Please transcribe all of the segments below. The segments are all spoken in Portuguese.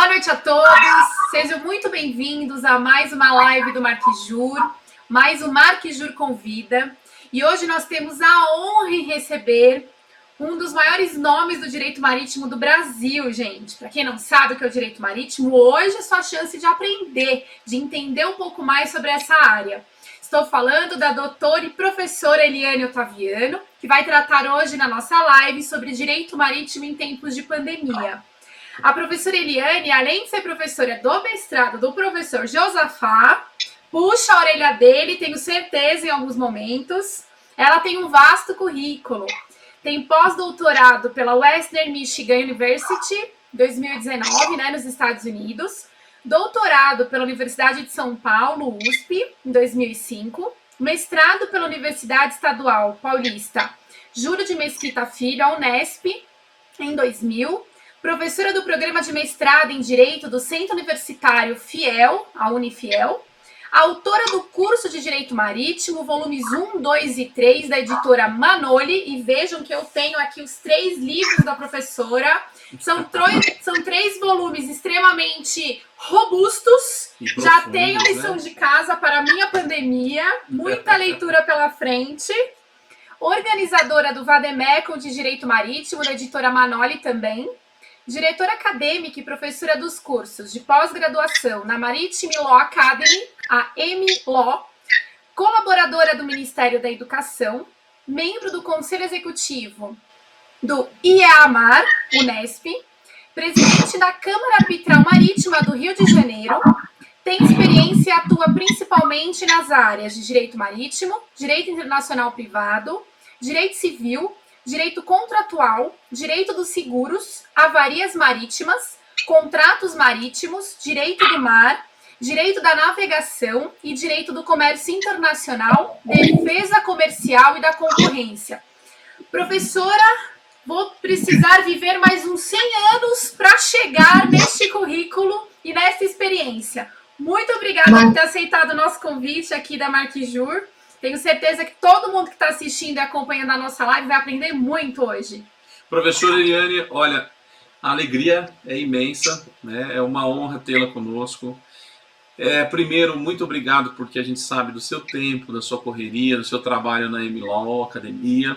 noite a todos, sejam muito bem-vindos a mais uma live do Marquijur, mais um Marquijur Convida. E hoje nós temos a honra em receber um dos maiores nomes do direito marítimo do Brasil, gente. Para quem não sabe o que é o direito marítimo, hoje é sua chance de aprender, de entender um pouco mais sobre essa área. Estou falando da doutora e professora Eliane Ottaviano, que vai tratar hoje na nossa live sobre direito marítimo em tempos de pandemia. A professora Eliane, além de ser professora do mestrado do professor Josafá, puxa a orelha dele, tenho certeza, em alguns momentos. Ela tem um vasto currículo. Tem pós-doutorado pela Western Michigan University, 2019, nos Estados Unidos. Doutorado pela Universidade de São Paulo, USP, em 2005. Mestrado pela Universidade Estadual Paulista Júlio de Mesquita Filho, a Unesp, em 2000. Professora do programa de mestrado em Direito do Centro Universitário Fiel, a Unifiel. Autora do curso de Direito Marítimo, volumes 1, 2 e 3, da editora Manoli. E vejam que eu tenho aqui os 3 livros da professora. São 3 volumes extremamente robustos. Já tenho lição de casa para a minha pandemia. Muita leitura pela frente. Organizadora do Vademecum de Direito Marítimo, da editora Manoli também. Diretora acadêmica e professora dos cursos de pós-graduação na Maritime Law Academy, a MLaw, colaboradora do Ministério da Educação, membro do Conselho Executivo do IEAMAR, Unesp, presidente da Câmara Arbitral Marítima do Rio de Janeiro, tem experiência e atua principalmente nas áreas de direito marítimo, direito internacional privado, direito civil, direito contratual, direito dos seguros, avarias marítimas, contratos marítimos, direito do mar, direito da navegação e direito do comércio internacional, defesa comercial e da concorrência. Professora, vou precisar viver mais uns 100 anos para chegar neste currículo e nesta experiência. Muito obrigada por ter aceitado o nosso convite aqui da Marquijur. Tenho certeza que todo mundo que está assistindo e acompanhando a nossa live vai aprender muito hoje. Professora Eliane, olha, a alegria é imensa, né? É uma honra tê-la conosco. Primeiro, muito obrigado porque a gente sabe do seu tempo, da sua correria, do seu trabalho na MLaw Academia.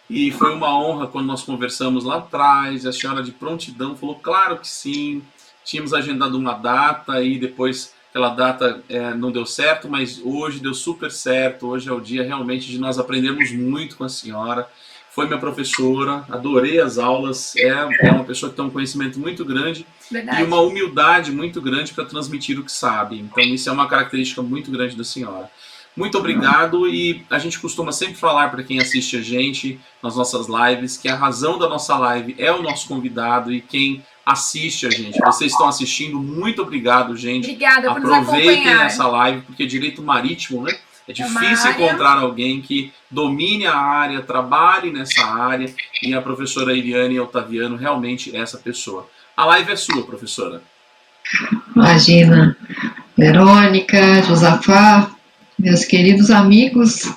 E foi uma honra quando nós conversamos lá atrás, a senhora de prontidão falou, claro que sim, tínhamos agendado uma data e depois aquela data não deu certo, mas hoje deu super certo, hoje é o dia realmente de nós aprendermos muito com a senhora. Foi minha professora, adorei as aulas, é uma pessoa que tem um conhecimento muito grande. Verdade. E uma humildade muito grande para transmitir o que sabe. Então isso é uma característica muito grande da senhora. Muito obrigado e a gente costuma sempre falar para quem assiste a gente nas nossas lives que a razão da nossa live é o nosso convidado e quem assiste a gente. Vocês estão assistindo, muito obrigado, gente. Obrigada por aproveitem essa live, porque direito marítimo, né? É difícil encontrar alguém que domine a área, trabalhe nessa área, e a professora Eliane Ottaviano realmente é essa pessoa. A live é sua, professora. Imagina, Verônica, Josafá, meus queridos amigos,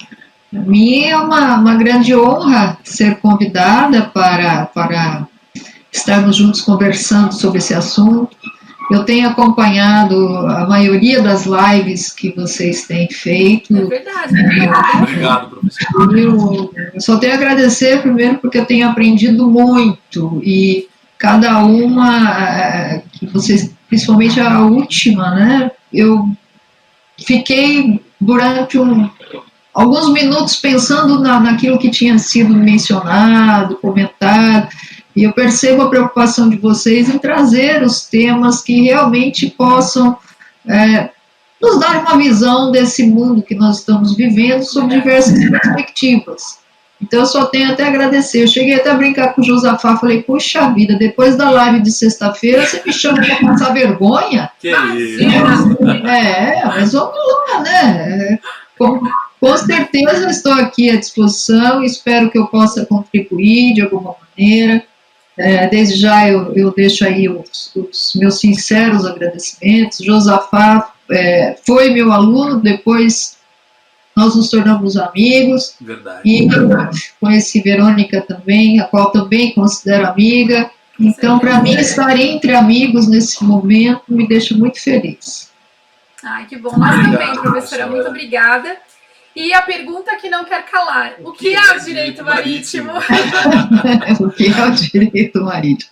para mim é uma grande honra ser convidada para estarmos juntos conversando sobre esse assunto. Eu tenho acompanhado a maioria das lives que vocês têm feito. É verdade. Obrigado, professor. Eu só tenho a agradecer, primeiro, porque eu tenho aprendido muito, e cada uma, que vocês, principalmente a última, né, eu fiquei durante alguns minutos pensando naquilo que tinha sido mencionado, comentado, e eu percebo a preocupação de vocês em trazer os temas que realmente possam nos dar uma visão desse mundo que nós estamos vivendo sob diversas perspectivas. Então, eu só tenho até a agradecer. Eu cheguei até a brincar com o Josafá, falei, puxa vida, depois da live de sexta-feira, você me chama para passar vergonha? Que isso? Mas vamos lá, né? Com certeza eu estou aqui à disposição, espero que eu possa contribuir de alguma maneira. Desde já eu deixo aí os meus sinceros agradecimentos. Josafá foi meu aluno, depois nós nos tornamos amigos. Verdade. E conheci Verônica também, a qual também considero amiga. Então, para mim, estar entre amigos nesse momento me deixa muito feliz. Ai, que bom. Nós também, professora. Muito obrigada. E a pergunta que não quer calar: o que é o direito marítimo? O que é o direito marítimo?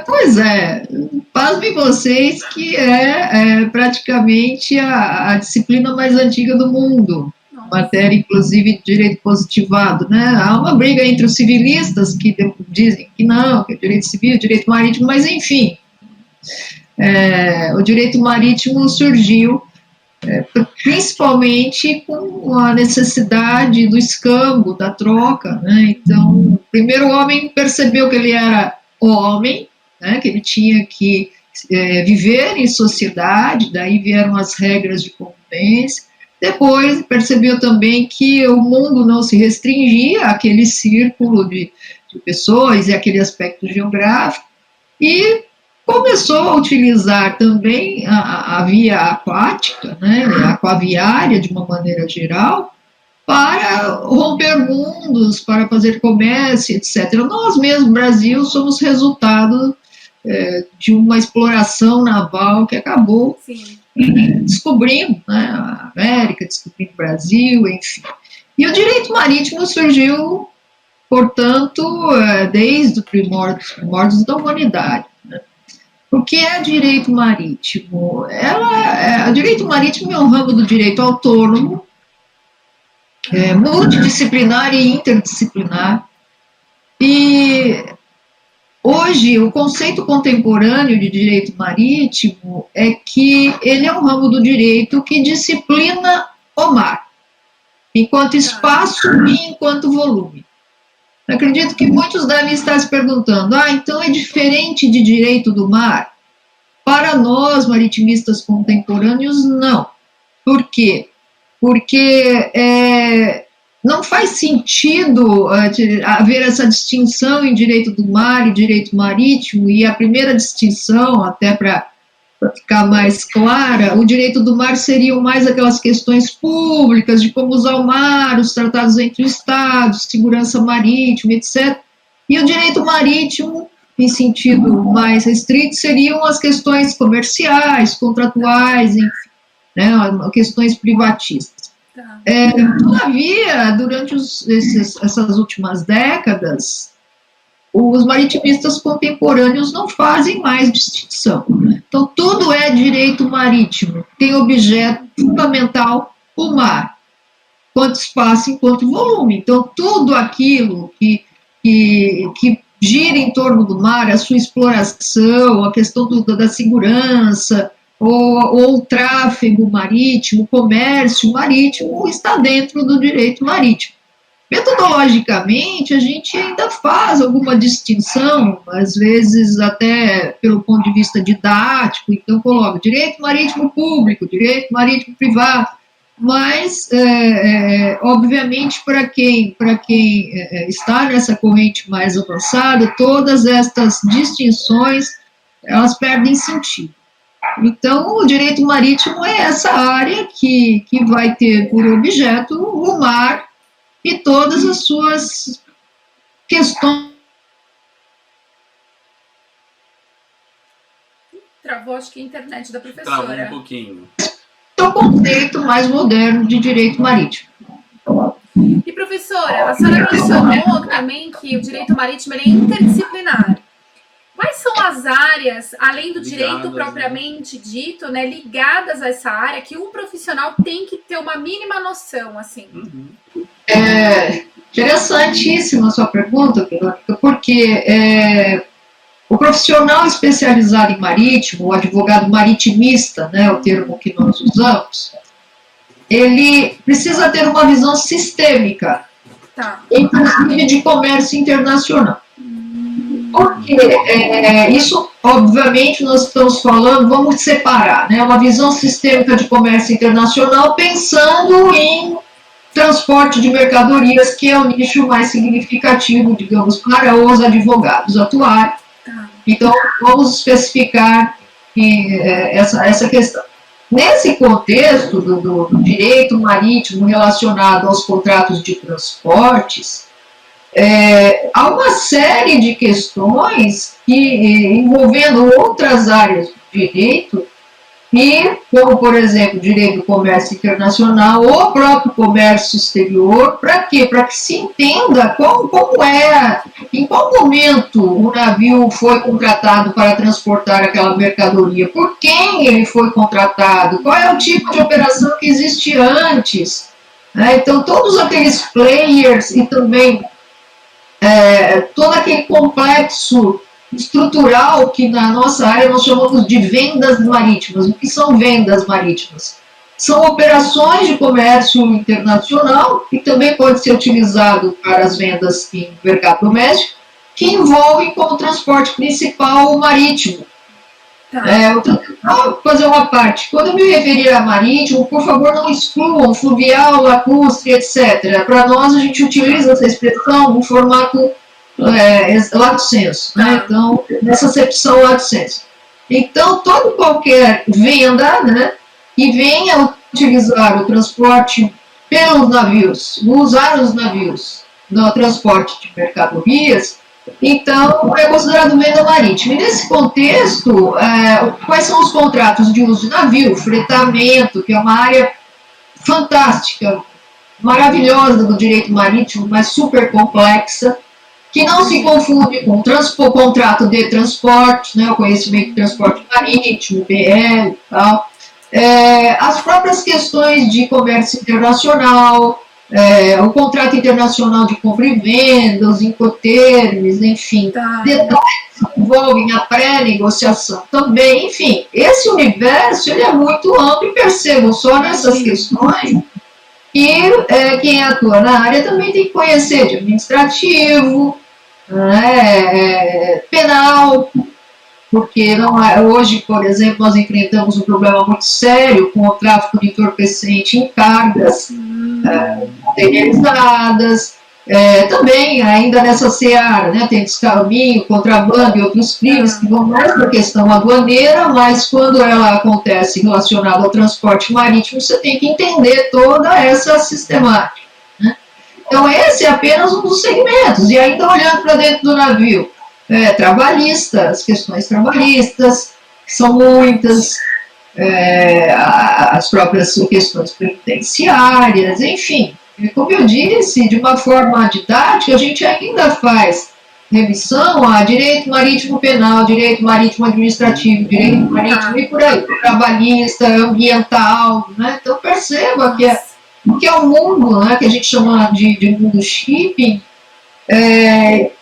Pois é, pasmem vocês que é praticamente a disciplina mais antiga do mundo. Matéria, inclusive, de direito positivado, né? Há uma briga entre os civilistas que dizem que não, que é direito civil, direito marítimo, mas, enfim, o direito marítimo surgiu principalmente com a necessidade do escambo, da troca, né? Então, primeiro o homem percebeu que ele era homem, né? Que ele tinha que viver em sociedade, daí vieram as regras de convivência. Depois percebeu também que o mundo não se restringia àquele círculo de pessoas e aquele aspecto geográfico, e começou a utilizar também a via aquática, né, a aquaviária, de uma maneira geral, para romper mundos, para fazer comércio, etc. Nós mesmo, Brasil, somos resultado de uma exploração naval que acabou descobrindo, né, a América, descobrindo o Brasil, enfim. E o direito marítimo surgiu, portanto, desde os primórdios da humanidade. O que é direito marítimo? O direito marítimo é um ramo do direito autônomo, multidisciplinar e interdisciplinar, e hoje o conceito contemporâneo de direito marítimo é que ele é um ramo do direito que disciplina o mar, enquanto espaço e enquanto volume. Acredito que muitos devem estar se perguntando, então é diferente de direito do mar? Para nós, maritimistas contemporâneos, não. Por quê? Porque não faz sentido haver essa distinção em direito do mar e direito marítimo, e a primeira distinção, até para ficar mais clara, o direito do mar seriam mais aquelas questões públicas de como usar o mar, os tratados entre estados, segurança marítima, etc. E o direito marítimo, em sentido mais restrito, seriam as questões comerciais, contratuais, enfim, né, questões privatistas. Todavia, durante essas últimas décadas, os maritimistas contemporâneos não fazem mais distinção. Então, tudo é direito marítimo, tem objeto fundamental o mar, quanto espaço enquanto volume. Então, tudo aquilo que gira em torno do mar, a sua exploração, a questão da segurança, ou o tráfego marítimo, o comércio marítimo, está dentro do direito marítimo. Metodologicamente, a gente ainda faz alguma distinção, às vezes até pelo ponto de vista didático, então coloca direito marítimo público, direito marítimo privado, mas, obviamente, para quem está nessa corrente mais avançada, todas estas distinções, elas perdem sentido. Então, o direito marítimo é essa área que vai ter por objeto o mar e todas as suas questões. Travou, acho que a internet da professora. Travou um pouquinho. O conceito mais moderno de direito marítimo. E, professora, a senhora mencionou também que o direito marítimo ele é interdisciplinar. Quais são as áreas, além do direito propriamente dito, né, ligadas a essa área, que um profissional tem que ter uma mínima noção, assim? Interessantíssima a sua pergunta, Verônica, porque o profissional especializado em marítimo, o advogado maritimista, né, o termo que nós usamos, ele precisa ter uma visão sistêmica, inclusive de comércio internacional. Porque isso, obviamente, nós estamos falando, vamos separar, né, uma visão sistêmica de comércio internacional pensando em transporte de mercadorias, que é o nicho mais significativo, digamos, para os advogados atuais. Então, vamos especificar essa questão. Nesse contexto do direito marítimo relacionado aos contratos de transportes, Há uma série de questões envolvendo outras áreas do direito, e, como, por exemplo, direito do comércio internacional ou o próprio comércio exterior, para quê? Para que se entenda em qual momento o navio foi contratado para transportar aquela mercadoria, por quem ele foi contratado, qual é o tipo de operação que existe antes. Né? Então, todos aqueles players e também todo aquele complexo estrutural que na nossa área nós chamamos de vendas marítimas. O que são vendas marítimas? São operações de comércio internacional, e também pode ser utilizado para as vendas em mercado doméstico, que envolvem como transporte principal o marítimo. Vou fazer uma parte. Quando eu me referir a marítimo, por favor, não excluam fluvial, lacustre, etc. Para nós, a gente utiliza essa expressão no formato lato sensu, né? Então, nessa acepção lato sensu. Então, qualquer venda, né, que venha utilizar o transporte pelos navios, usar os navios no transporte de mercadorias, então é considerado venda marítima. E nesse contexto, quais são os contratos de uso de navio, fretamento, que é uma área fantástica, maravilhosa do direito marítimo, mas super complexa, que não se confunde com o contrato de transporte, né, o conhecimento de transporte marítimo, BL e tal, as próprias questões de comércio internacional, o contrato internacional de compra e venda, os incoterms, enfim, detalhes que envolvem a pré-negociação também, enfim, esse universo ele é muito amplo, e percebam só nessas questões que quem atua na área também tem que conhecer de administrativo, penal, porque hoje, por exemplo, nós enfrentamos um problema muito sério com o tráfico de entorpecente em cargas materializadas, também ainda nessa seara, né, tem descaminho, contrabando e outros crimes que vão mais para a questão aduaneira, mas quando ela acontece relacionada ao transporte marítimo, você tem que entender toda essa sistemática. Né? Então, esse é apenas um dos segmentos, e ainda olhando para dentro do navio, as questões trabalhistas, que são muitas, as próprias questões previdenciárias, enfim. Como eu disse, de uma forma didática, a gente ainda faz remissão a direito marítimo penal, direito marítimo administrativo, direito marítimo e por aí, trabalhista, ambiental, né? Então perceba que é um mundo, né, que a gente chama de mundo shipping,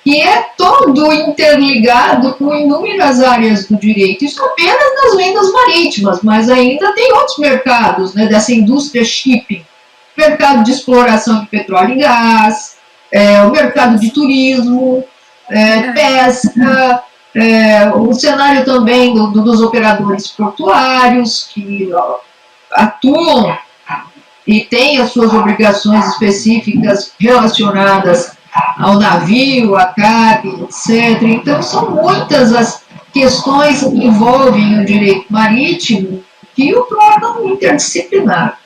que é todo interligado com inúmeras áreas do direito. Isso apenas nas vendas marítimas, mas ainda tem outros mercados, né, dessa indústria shipping. Mercado de exploração de petróleo e gás, o mercado de turismo, pesca, o cenário também dos operadores portuários que atuam e têm as suas obrigações específicas relacionadas ao navio, à carga, etc. Então, são muitas as questões que envolvem o direito marítimo que o tornam interdisciplinar.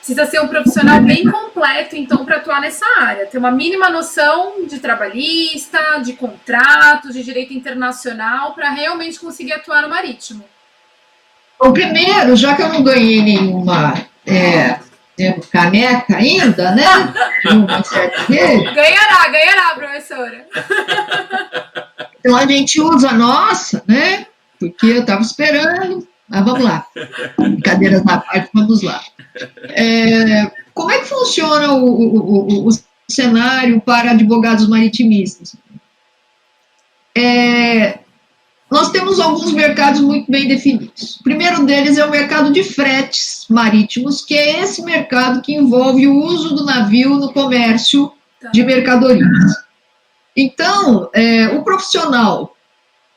Precisa ser um profissional bem completo, então, para atuar nessa área. Ter uma mínima noção de trabalhista, de contratos, de direito internacional, para realmente conseguir atuar no marítimo. Bom, primeiro, já que eu não ganhei nenhuma caneca ainda, né? Ganhará, professora. Então, a gente usa a nossa, né? Porque eu estava esperando. Mas vamos lá. Brincadeiras na parte, vamos lá. Como é que funciona o cenário para advogados maritimistas? Nós temos alguns mercados muito bem definidos. O primeiro deles é o mercado de fretes marítimos, que é esse mercado que envolve o uso do navio no comércio de mercadorias. Então, o profissional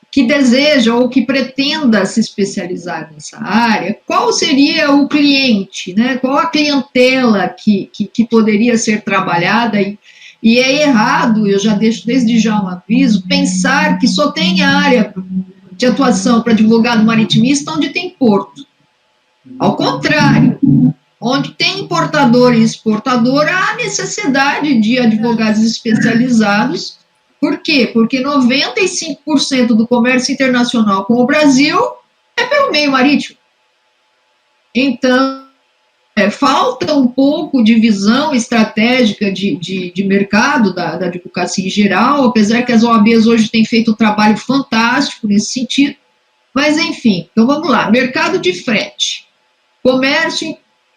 que deseja ou que pretenda se especializar nessa área, qual seria o cliente, né? Qual a clientela que poderia ser trabalhada? E é errado, eu já deixo desde já um aviso, pensar que só tem área de atuação para advogado maritimista onde tem porto. Ao contrário, onde tem importador e exportador, há necessidade de advogados especializados. Por quê? Porque 95% do comércio internacional com o Brasil é pelo meio marítimo. Então, falta um pouco de visão estratégica de mercado da advocacia em geral, apesar que as OABs hoje têm feito um trabalho fantástico nesse sentido. Mas, enfim, então vamos lá. Mercado de frete, comércio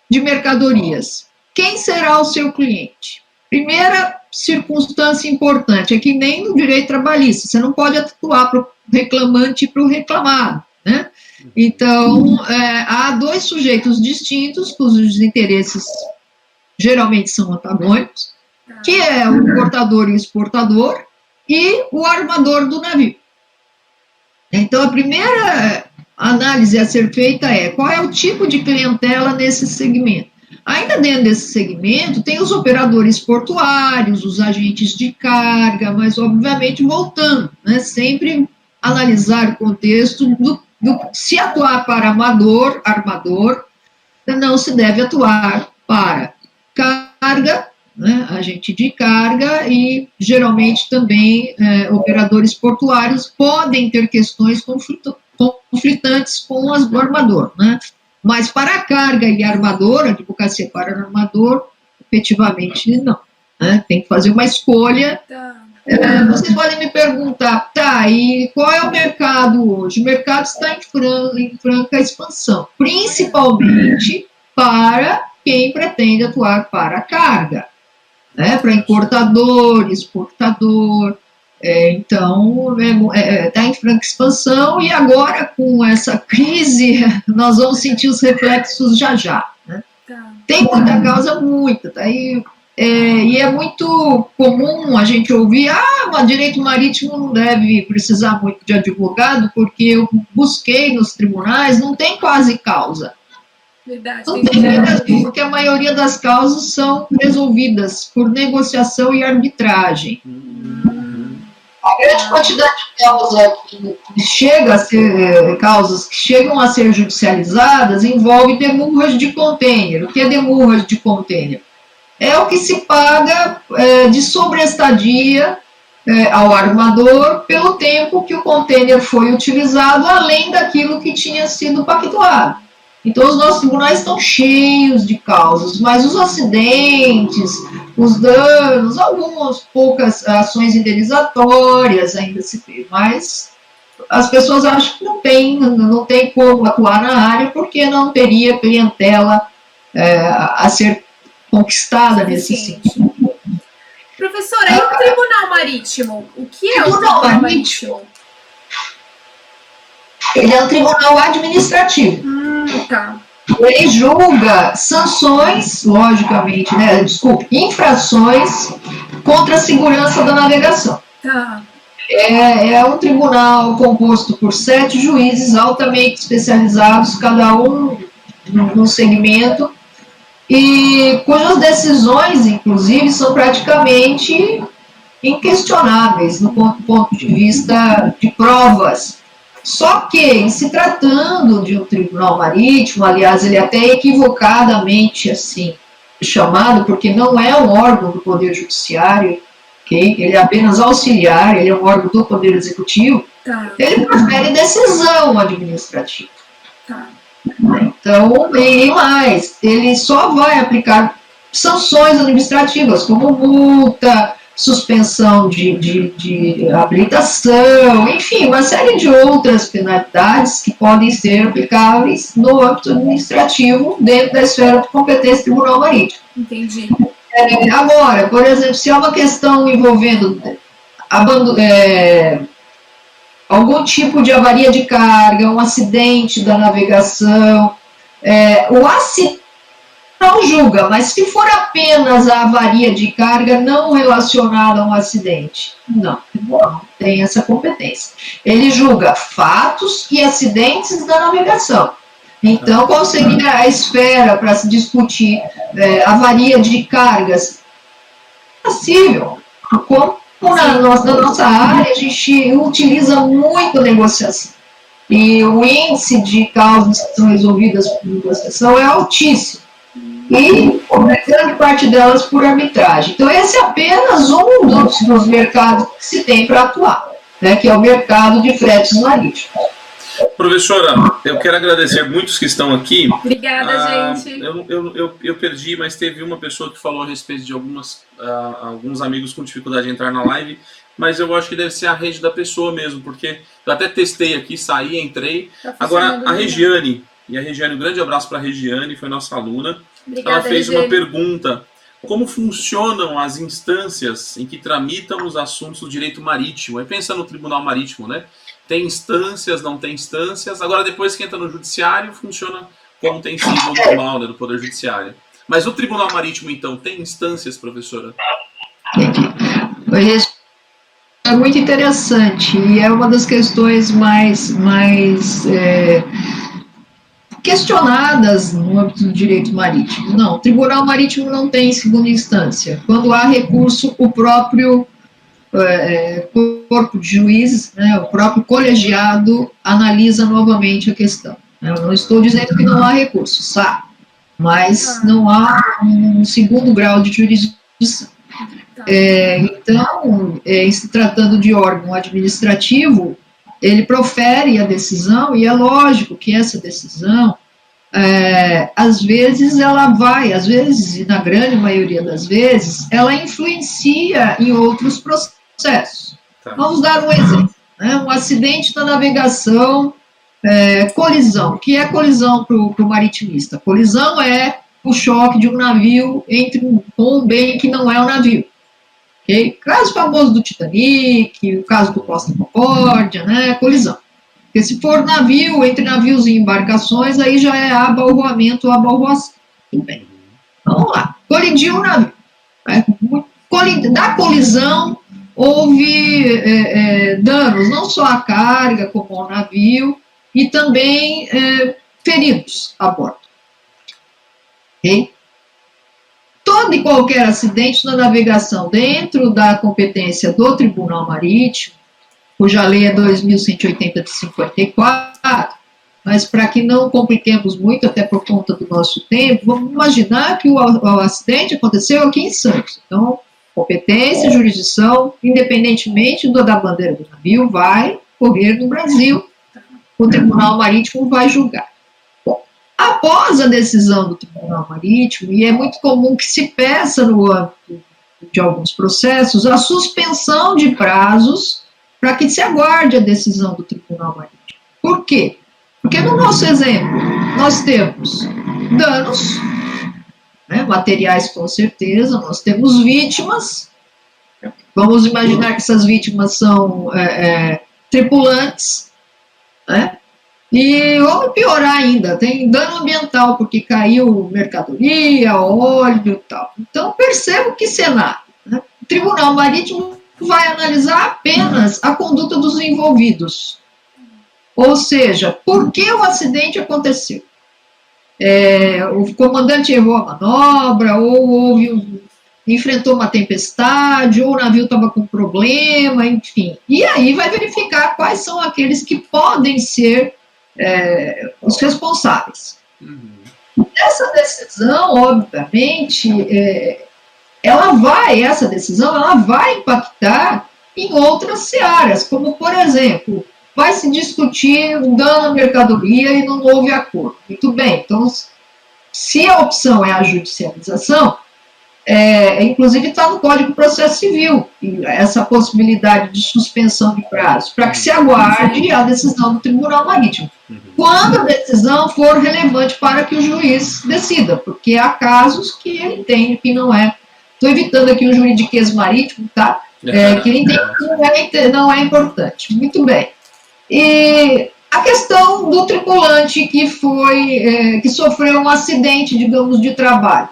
de mercadorias. Quem será o seu cliente? Primeira circunstância importante, é que nem no direito trabalhista, você não pode atuar para o reclamante e para o reclamado, né? Então, há dois sujeitos distintos, cujos interesses geralmente são antagônicos, que é o importador e o exportador, e o armador do navio. Então, a primeira análise a ser feita é qual é o tipo de clientela nesse segmento. Ainda dentro desse segmento, tem os operadores portuários, os agentes de carga, mas, obviamente, voltando, né, sempre analisar o contexto se atuar para armador, não se deve atuar para carga, né, agente de carga, e geralmente também operadores portuários podem ter questões conflitantes com o armador, né? Mas para carga e armador, advocacia para armador, efetivamente não, né? Tem que fazer uma escolha. Vocês podem me perguntar, e qual é o mercado hoje? O mercado está em franca expansão, principalmente para quem pretende atuar para a carga, né? Para importador, exportador. Então, está em franca expansão, e agora, com essa crise, nós vamos sentir os reflexos já, né? Tem muita causa, muita, e é muito comum a gente ouvir, o direito marítimo não deve precisar muito de advogado, porque eu busquei nos tribunais, não tem quase causa. Verdade. Não tem mesmo, porque a maioria das causas são resolvidas por negociação e arbitragem. A grande quantidade de causas que chegam a ser judicializadas envolve demurras de contêiner. O que é demurras de contêiner? É o que se paga de sobreestadia ao armador pelo tempo que o contêiner foi utilizado, além daquilo que tinha sido pactuado. Então, os nossos tribunais estão cheios de causas, mas os acidentes, os danos, algumas poucas ações indenizatórias ainda se vê, mas as pessoas acham que não tem como atuar na área, porque não teria clientela a ser conquistada nesse sentido. Professora, e o Tribunal Marítimo? O que é o Tribunal Marítimo? Ele é um tribunal administrativo. Tá. Ele julga sanções, logicamente, infrações contra a segurança da navegação. Tá. É um tribunal composto por 7 juízes altamente especializados, cada um num segmento, e cujas decisões, inclusive, são praticamente inquestionáveis do ponto de vista de provas. Só que, em se tratando de um tribunal marítimo, aliás, ele até é equivocadamente assim chamado, porque não é um órgão do Poder Judiciário, okay? Ele é apenas auxiliar, ele é um órgão do Poder Executivo, ele profere decisão administrativa. Então, e mais, ele só vai aplicar sanções administrativas, como multa, suspensão de habilitação, enfim, uma série de outras penalidades que podem ser aplicáveis no âmbito administrativo dentro da esfera de competência do Tribunal Marítimo. Entendi. Agora, por exemplo, se há uma questão envolvendo algum tipo de avaria de carga, um acidente da navegação, o acidente não julga, mas se for apenas a avaria de carga não relacionada a um acidente, não tem essa competência. Ele julga fatos e acidentes da navegação. Então, qual seria a esfera para se discutir avaria de cargas? Possível. Como na nossa área, a gente utiliza muito negociação. E o índice de causas que são resolvidas por negociação é altíssimo. e grande parte delas por arbitragem. Então, esse é apenas um dos mercados que se tem para atuar, né, que é o mercado de fretes marítimos. Professora, eu quero agradecer muitos que estão aqui. Obrigada, gente. Eu perdi, mas teve uma pessoa que falou a respeito de alguns amigos com dificuldade de entrar na live, mas eu acho que deve ser a rede da pessoa mesmo, porque eu até testei aqui, saí, entrei. Agora, a Regiane, um grande abraço para a Regiane, foi nossa aluna. Obrigada, ela fez Regiane. uma pergunta: como funcionam as instâncias em que tramitam os assuntos do direito marítimo? Aí pensa no Tribunal Marítimo, né? Tem instâncias, não tem instâncias. Agora, depois que entra no Judiciário, funciona como tem sido o normal, né, do Poder Judiciário. Mas o Tribunal Marítimo, então, tem instâncias, professora? É muito interessante e é uma das questões mais questionadas no âmbito do direito marítimo. Não, o Tribunal Marítimo não tem segunda instância. Quando há recurso, o próprio corpo de juízes, né, o próprio colegiado analisa novamente a questão. Eu não estou dizendo que não há recurso, sabe? Mas não há um segundo grau de jurisdição. Então, em se tratando de órgão administrativo, ele profere a decisão, e é lógico que essa decisão, às vezes e na grande maioria das vezes, ela influencia em outros processos. Tá. Vamos dar um exemplo, né? Um acidente na navegação, colisão. O que é colisão para o maritimista? Colisão é o choque de um navio com um bem que não é o navio. Okay? Caso famoso do Titanic, o caso do Costa Concórdia, né? Colisão. Porque se for navio, entre navios e embarcações, aí já é abalroamento ou abalroação. Tudo bem. Vamos lá. Colidiu o navio. Da colisão, houve danos, não só à carga, como ao navio, e também feridos a bordo. Ok? Todo e qualquer acidente na navegação dentro da competência do Tribunal Marítimo, cuja lei é 2180 de 54, mas para que não compliquemos muito, até por conta do nosso tempo, vamos imaginar que o acidente aconteceu aqui em Santos. Então, competência, jurisdição, independentemente da bandeira do navio, vai correr no Brasil. O Tribunal Marítimo vai julgar. Bom, após a decisão do Tribunal Marítimo, e é muito comum que se peça no âmbito de alguns processos, a suspensão de prazos para que se aguarde a decisão do Tribunal Marítimo. Por quê? Porque no nosso exemplo, nós temos danos, né, materiais com certeza, nós temos vítimas, vamos imaginar que essas vítimas são tripulantes, né, e vamos piorar ainda, tem dano ambiental, porque caiu mercadoria, óleo e tal. Então, perceba que cenário, né? O Tribunal Marítimo vai analisar apenas a conduta dos envolvidos. Ou seja, por que o acidente aconteceu? O comandante errou a manobra, ou enfrentou uma tempestade, ou o navio estava com problema, enfim. E aí vai verificar quais são aqueles que podem ser os responsáveis. Essa decisão, obviamente, essa decisão vai impactar em outras searas, como, por exemplo, vai se discutir um dano à mercadoria e não houve acordo. Muito bem, então, se a opção é a judicialização, inclusive está no Código de Processo Civil, essa possibilidade de suspensão de prazos, para que se aguarde a decisão do Tribunal Marítimo. Quando a decisão for relevante para que o juiz decida, porque há casos que ele entende que não é. Estou evitando aqui o juridiquês marítimo, tá? Que ele entende que não é importante. Muito bem. E a questão do tripulante que sofreu um acidente, digamos, de trabalho.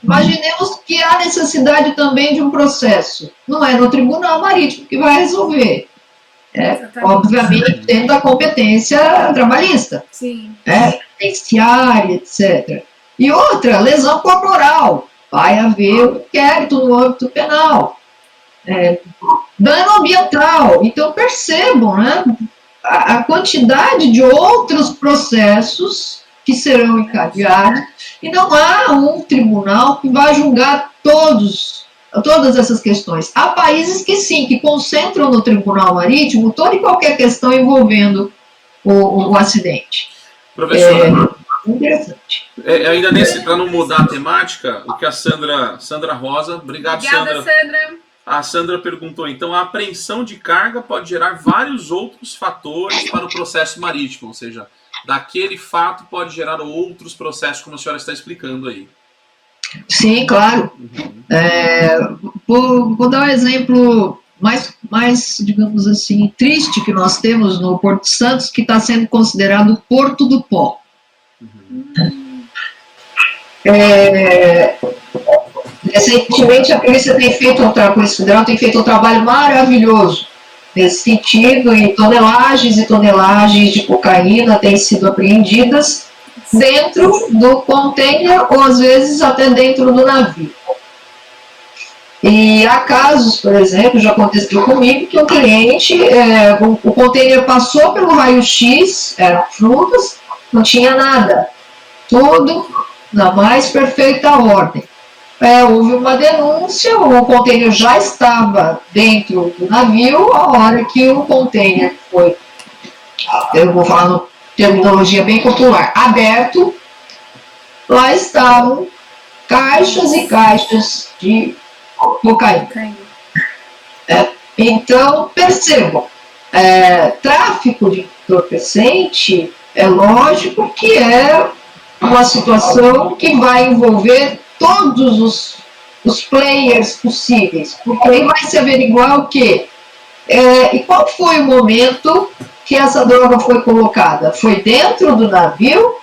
Imaginemos que há necessidade também de um processo. Não é no Tribunal Marítimo que vai resolver. Obviamente, dentro da competência trabalhista. Sim. Penitenciária, etc. E outra, lesão corporal. Vai haver um inquérito no âmbito penal. Dano ambiental. Então, percebam, né, a quantidade de outros processos que serão encadeados E não há um tribunal que vai julgar todas essas questões. Há países que sim, que concentram no tribunal marítimo toda e qualquer questão envolvendo o acidente. Professora, Interessante. ainda para não mudar a temática, o que a Sandra Rosa, obrigado, Obrigada, Sandra. A Sandra perguntou, então, a apreensão de carga pode gerar vários outros fatores para o processo marítimo, ou seja, daquele fato pode gerar outros processos, como a senhora está explicando aí. Sim, claro. Vou dar um exemplo mais, digamos assim, triste que nós temos no Porto de Santos, que está sendo considerado o Porto do Pó. Recentemente, a Polícia Federal tem feito um trabalho maravilhoso nesse sentido, e tonelagens e tonelagens de cocaína têm sido apreendidas dentro do container ou, às vezes, até dentro do navio. E há casos, por exemplo, já aconteceu comigo, que um cliente, o container passou pelo raio-x, eram frutas, não tinha nada. Tudo na mais perfeita ordem. Houve uma denúncia, o container já estava dentro do navio, a hora que o container foi, eu vou falar no terminologia bem popular, aberto, lá estavam caixas e caixas de cocaína. Então, percebam, tráfico de entorpecente é lógico que é uma situação que vai envolver todos os players possíveis, porque aí vai se averiguar o quê? E qual foi o momento que essa droga foi colocada? Foi dentro do navio?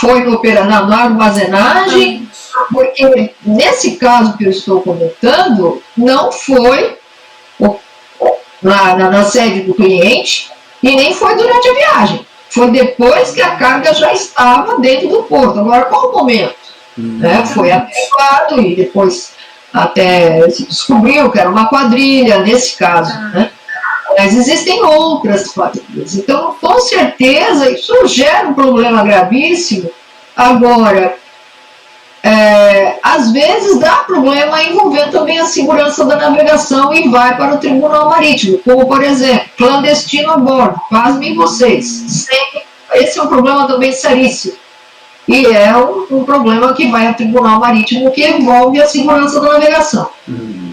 Foi na armazenagem? Porque nesse caso que eu estou comentando, não foi na sede do cliente e nem foi durante a viagem. Foi depois que a carga já estava dentro do porto. Agora, qual o momento? Foi averiguado e depois até se descobriu que era uma quadrilha, nesse caso. Mas existem outras quadrilhas. Então, com certeza, isso gera um problema gravíssimo. Agora, às vezes dá problema envolvendo também a segurança da navegação e vai para o Tribunal Marítimo, como, por exemplo, clandestino a bordo. Pasmem vocês. Esse é um problema também seríssimo. E é um problema que vai ao Tribunal Marítimo, que envolve a segurança da navegação.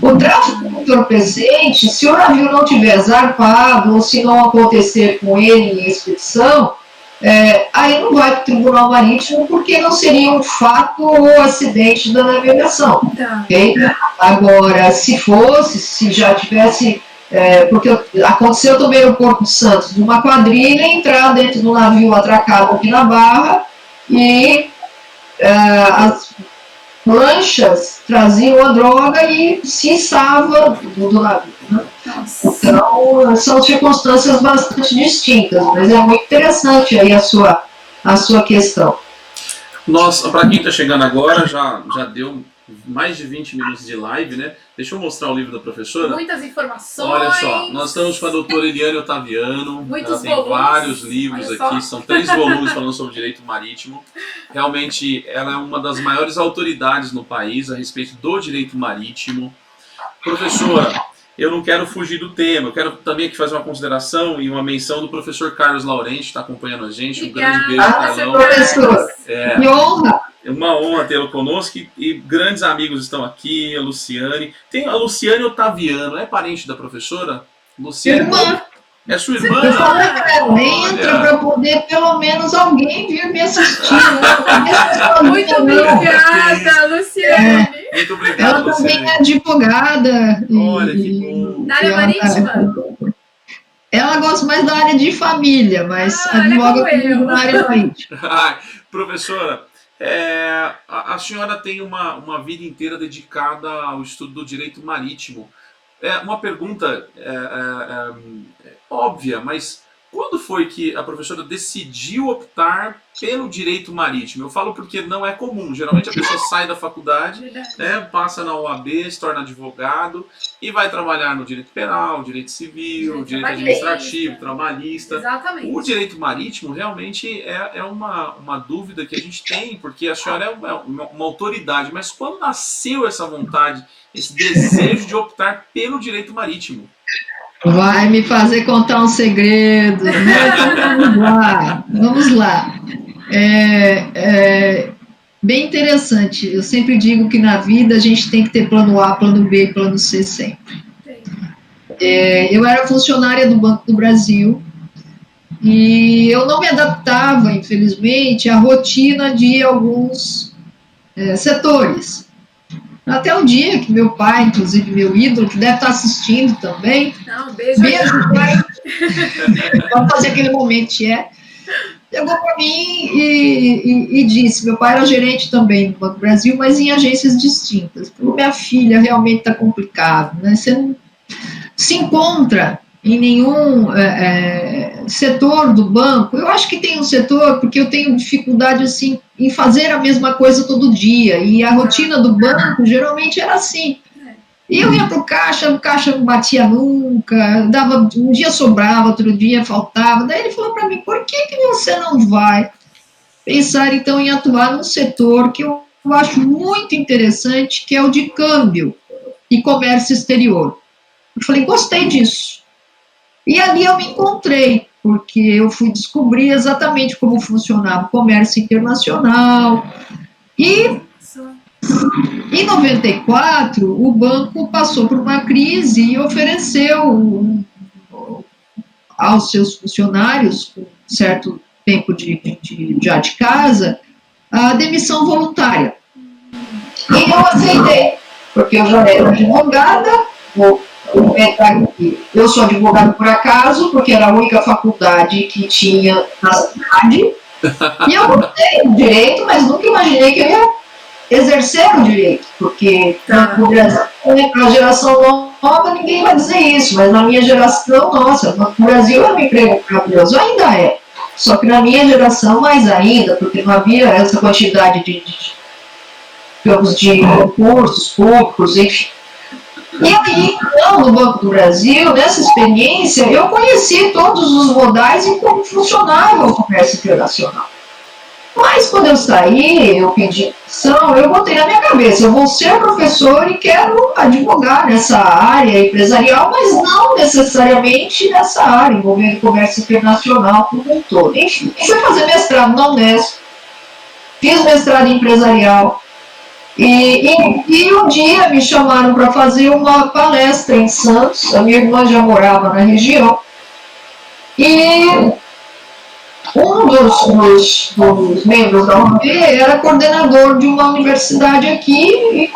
O tráfico de entorpecente, se o navio não tiver zarpado, ou se não acontecer com ele em expedição, aí não vai para o Tribunal Marítimo, porque não seria um fato ou acidente da navegação. Okay? Agora, se já tivesse... porque aconteceu também no Porto de Santos, de uma quadrilha entrar dentro do navio atracado aqui na Barra, e as lanchas traziam a droga e se içava do navio. Né? Então, são circunstâncias bastante distintas, mas é muito interessante aí a sua questão. Para quem está chegando agora, já deu mais de 20 minutos de live, né? Deixa eu mostrar o livro da professora. Muitas informações. Olha só, nós estamos com a doutora Eliane Ottaviano. Muitos ela tem vários livros aqui, são 3 volumes falando sobre direito marítimo. Realmente, ela é uma das maiores autoridades no país a respeito do direito marítimo. Professora, eu não quero fugir do tema, eu quero também aqui fazer uma consideração e uma menção do professor Carlos Laurenti, que está acompanhando a gente. Um grande beijo, Carlão. Professor, que honra! É uma honra tê-lo conosco e grandes amigos estão aqui, a Luciane. Tem a Luciane Ottaviano, é parente da professora? Luciane. Irmã. É sua irmã? Eu falei para ela, entra para poder pelo menos alguém vir me assistir. Né? Muito obrigada, Luciane. Muito obrigado, ela também Luciane. é advogada. Olha que bom. Na área marítima? Ela gosta mais da área de família, mas advoga comigo na área marítima. Professora, a senhora tem uma vida inteira dedicada ao estudo do direito marítimo. Uma pergunta óbvia, mas Quando foi que a professora decidiu optar pelo direito marítimo? Eu falo porque não é comum. Geralmente a pessoa sai da faculdade, né, passa na OAB, se torna advogado e vai trabalhar no direito penal, direito civil, direito administrativo, trabalhista. Exatamente. O direito marítimo realmente é uma dúvida que a gente tem, porque a senhora é uma autoridade. Mas quando nasceu essa vontade, esse desejo de optar pelo direito marítimo? Vai me fazer contar um segredo, né? Vamos lá. Bem interessante. Eu sempre digo que na vida a gente tem que ter plano A, plano B e plano C sempre. Eu era funcionária do Banco do Brasil e eu não me adaptava, infelizmente, à rotina de alguns setores. Até o dia que meu pai, inclusive meu ídolo, que deve estar assistindo também. Não, beijo, pai. Vamos fazer aquele momento, chegou para mim e disse, meu pai era gerente também do Banco do Brasil, mas em agências distintas. Falou, minha filha, realmente está complicado, né? Você não se encontra em nenhum setor do banco. Eu acho que tem um setor, porque eu tenho dificuldade, assim, em fazer a mesma coisa todo dia, e a rotina do banco geralmente era assim. E eu ia para o caixa não batia nunca, um dia sobrava, outro dia faltava. Daí ele falou para mim, por que você não vai pensar, então, em atuar num setor que eu acho muito interessante, que é o de câmbio e comércio exterior? Eu falei, gostei disso. E ali eu me encontrei, porque eu fui descobrir exatamente como funcionava o comércio internacional. E em 94, o banco passou por uma crise e ofereceu aos seus funcionários, com certo tempo já de casa, a demissão voluntária. E eu aceitei, porque eu já era advogada, eu sou advogada por acaso, porque era a única faculdade que tinha na cidade, e eu gostei do direito, mas nunca imaginei que eu ia exercer o direito, porque para a geração nova ninguém vai dizer isso, mas na minha geração, nossa, no Brasil era um emprego maravilhoso, ainda é, só que na minha geração mais ainda, porque não havia essa quantidade de concursos públicos, enfim. E aí, no Banco do Brasil, nessa experiência, eu conheci todos os modais e como funcionava o comércio internacional. Mas quando eu saí, eu pedi opção, eu botei na minha cabeça, eu vou ser professor e quero advogar nessa área empresarial, mas não necessariamente nessa área, envolvendo comércio internacional como um todo. Enfim, fui fazer mestrado na Unesp, fiz mestrado em empresarial, e um dia me chamaram para fazer uma palestra em Santos, a minha irmã já morava na região, e um dos membros da UAB era coordenador de uma universidade aqui, e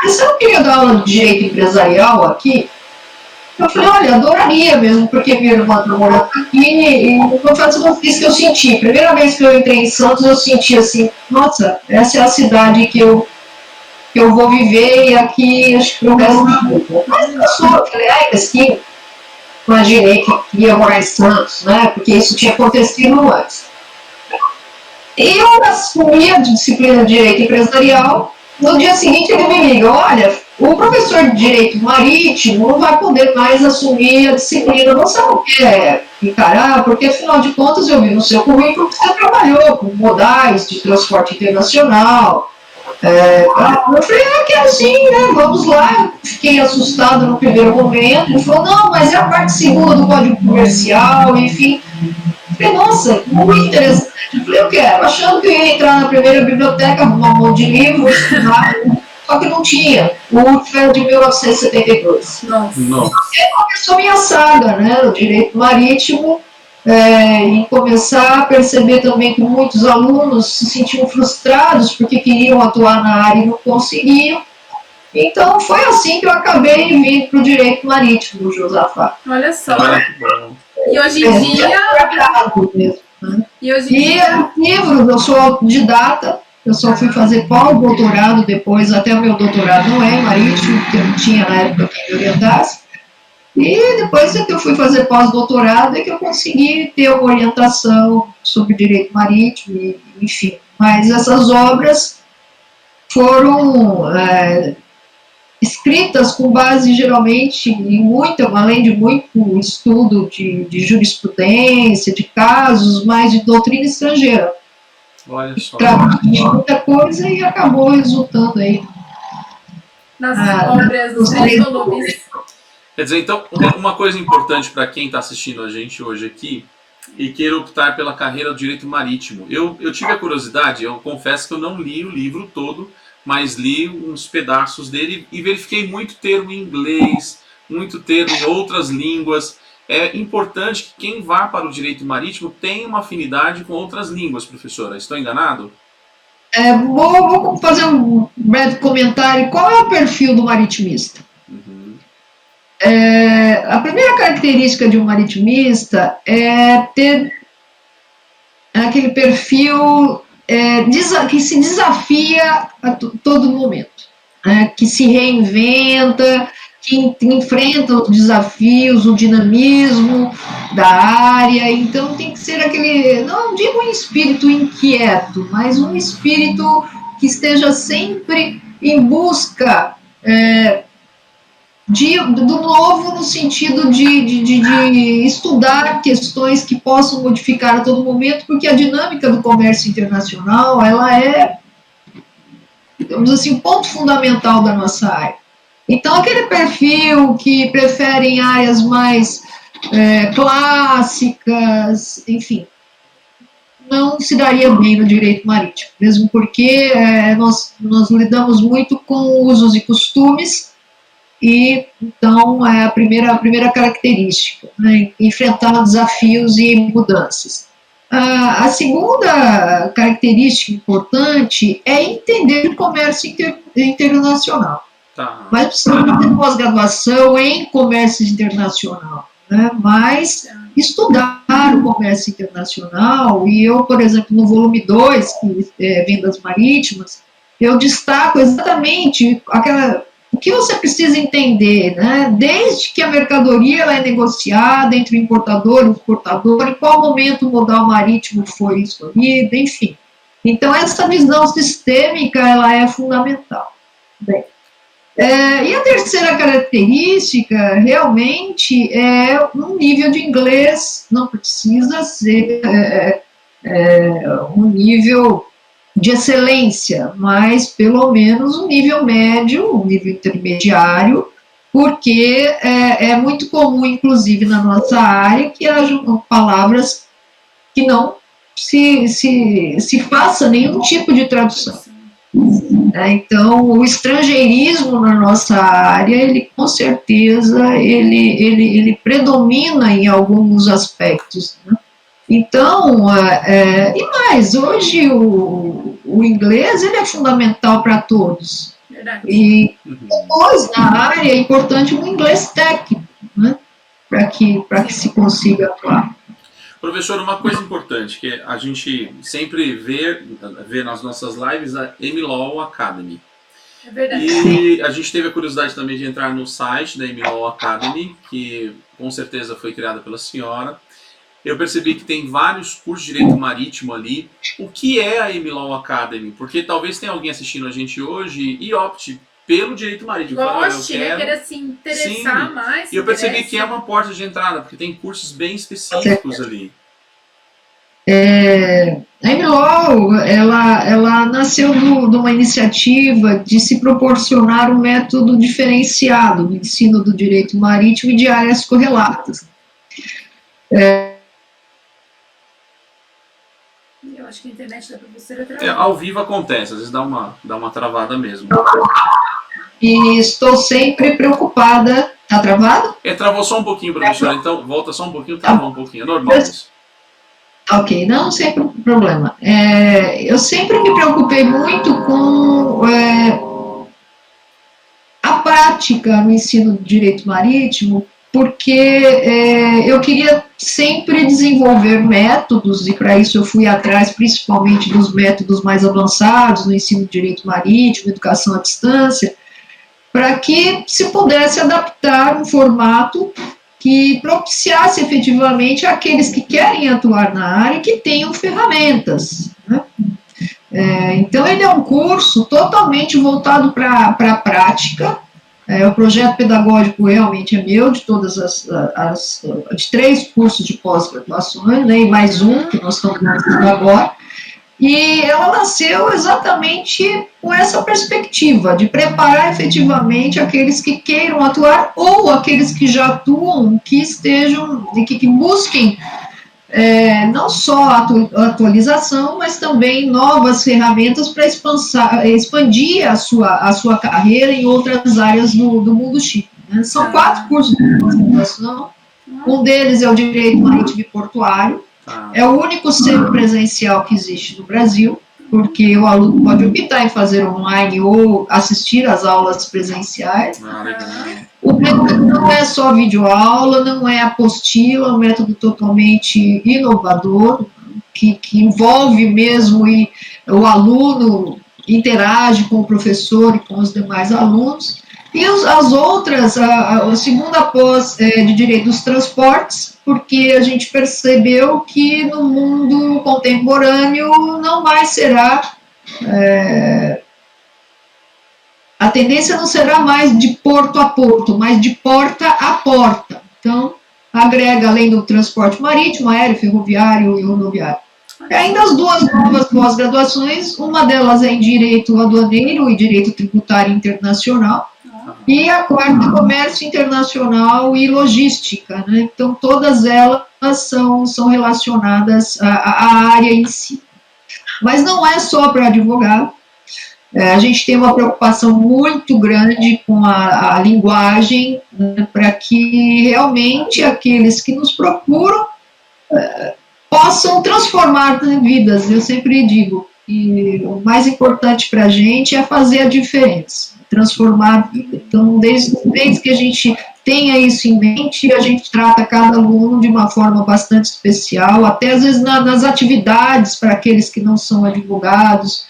você não queria dar aula de direito empresarial aqui? Eu falei, olha, adoraria mesmo, porque minha irmã está morando aqui, e não faz o que eu senti. Primeira vez que eu entrei em Santos, eu senti assim, nossa, essa é a cidade que eu vou viver, e aqui acho que eu resto da vida. Mas eu falei, mas que imaginei que ia morar em Santos, né? Porque isso tinha acontecido antes. E eu assumi a disciplina de Direito Empresarial. No dia seguinte ele me liga, olha, o professor de Direito Marítimo não vai poder mais assumir a disciplina, você não quer encarar, porque afinal de contas eu vi no seu currículo que você trabalhou com modais de transporte internacional. Eu falei, quero sim, né, vamos lá. Eu fiquei assustado no primeiro momento. Ele falou, não, mas é a parte segunda do Código Comercial, enfim. Eu falei, nossa, muito interessante. Eu falei, eu quero, achando que eu ia entrar na primeira biblioteca, arrumar um monte de livro, estudar, só que não tinha. O último era de 1972. Nossa. E começou minha saga, né, no direito marítimo, e começar a perceber também que muitos alunos se sentiam frustrados porque queriam atuar na área e não conseguiam. Então, foi assim que eu acabei vindo para o direito marítimo, Josafá. Olha só. E hoje em dia... livros, eu sou autodidata, eu só fui fazer pós-doutorado depois, até o meu doutorado não é marítimo, porque eu não tinha na época quem me orientasse. E depois que eu fui fazer pós-doutorado é que eu consegui ter uma orientação sobre direito marítimo, enfim. Mas essas obras foram escritas com base, geralmente, além de muito estudo de jurisprudência, de casos, mas de doutrina estrangeira. Olha só. Trabalhou de muita coisa e acabou resultando aí nas obras dos 3 volumes. Quer dizer, então, uma coisa importante para quem está assistindo a gente hoje aqui e queira optar pela carreira do direito marítimo. Eu tive a curiosidade, eu confesso que eu não li o livro todo, mas li uns pedaços dele e verifiquei muito termo em inglês, muito termo em outras línguas. É importante que quem vá para o direito marítimo tenha uma afinidade com outras línguas, professora. Estou enganado? Vou fazer um breve comentário. Qual é o perfil do maritimista? A primeira característica de um maritimista é ter aquele perfil que se desafia a todo momento, que se reinventa, que enfrenta os desafios, o dinamismo da área. Então tem que ser aquele, não digo um espírito inquieto, mas um espírito que esteja sempre em busca do novo, no sentido de estudar questões que possam modificar a todo momento, porque a dinâmica do comércio internacional, ela é, digamos assim, um ponto fundamental da nossa área. Então, aquele perfil que prefere áreas mais clássicas, enfim, não se daria bem no direito marítimo, mesmo porque nós lidamos muito com usos e costumes. E, então, é a primeira característica, enfrentar desafios e mudanças. A segunda característica importante é entender o comércio internacional. Tá. Mas precisamos ter pós-graduação em comércio internacional, mas estudar o comércio internacional, e eu, por exemplo, no volume 2, que é Vendas Marítimas, eu destaco exatamente o que você precisa entender, desde que a mercadoria ela é negociada entre o importador e o exportador, em qual momento o modal marítimo foi escolhido, enfim. Então, essa visão sistêmica ela é fundamental. Bem, e a terceira característica, realmente, é um nível de inglês, não precisa ser um nível de excelência, mas pelo menos um nível médio, um nível intermediário, porque é muito comum, inclusive na nossa área, que hajam palavras que não se faça nenhum tipo de tradução. Então, o estrangeirismo na nossa área, ele com certeza, ele predomina em alguns aspectos, Então, e mais, hoje o inglês ele é fundamental para todos. Verdade. E depois, na área, é importante um inglês técnico, para que se consiga atuar. Professor, uma coisa importante, que a gente sempre vê nas nossas lives a MLaw Academy. É verdade. E a gente teve a curiosidade também de entrar no site da MLaw Academy, que com certeza foi criada pela senhora. Eu percebi que tem vários cursos de direito marítimo ali. O que é a MLaw Academy? Porque talvez tenha alguém assistindo a gente hoje e opte pelo direito marítimo. Goste, queira se interessar mais. E eu percebi que é uma porta de entrada, porque tem cursos bem específicos ali. A MLaw, ela nasceu de uma iniciativa de se proporcionar um método diferenciado no ensino do direito marítimo e de áreas correlatas. Eu acho que a internet da professora travou. Ao vivo acontece, às vezes dá uma travada mesmo. E estou sempre preocupada. Está travado? Travou só um pouquinho, professora, então volta só um pouquinho, travou um pouquinho, é normal isso. Ok, não, sem problema. Eu sempre me preocupei muito com a prática no ensino do direito marítimo, porque eu queria sempre desenvolver métodos, e para isso eu fui atrás principalmente dos métodos mais avançados no ensino de direito marítimo, educação à distância, para que se pudesse adaptar um formato que propiciasse efetivamente aqueles que querem atuar na área que tenham ferramentas, né? Então, ele é um curso totalmente voltado para a prática. O projeto pedagógico realmente é meu, de todas de 3 cursos de pós-graduações, né, e mais um que nós estamos lançando agora. E ela nasceu exatamente com essa perspectiva de preparar efetivamente aqueles que queiram atuar ou aqueles que já atuam, que estejam, que busquem não só a atualização, mas também novas ferramentas para expandir a sua carreira em outras áreas do mundo chique, né? São 4 cursos de pós-graduação, um deles é o Direito Marítimo e Portuário, é o único semipresencial que existe no Brasil, porque o aluno pode optar em fazer online ou assistir às aulas presenciais. O método não é só videoaula, não é apostila, é um método totalmente inovador, que envolve mesmo e o aluno interage com o professor e com os demais alunos. E as outras, a segunda pós de Direito dos Transportes, porque a gente percebeu que no mundo contemporâneo não mais será... a tendência não será mais de porto a porto, mas de porta a porta. Então, agrega, além do transporte marítimo, aéreo, ferroviário e rodoviário. E ainda as 2 novas pós-graduações, uma delas é em Direito Aduaneiro e Direito Tributário Internacional, e a 4ª, Comércio Internacional e Logística, né? Então, todas elas são relacionadas à área em si. Mas não é só para advogado. A gente tem uma preocupação muito grande com a linguagem, né, para que realmente aqueles que nos procuram possam transformar vidas. Eu sempre digo que o mais importante para a gente é fazer a diferença, transformar a vida. Então, desde que a gente tenha isso em mente, a gente trata cada aluno de uma forma bastante especial, até às vezes nas atividades para aqueles que não são advogados.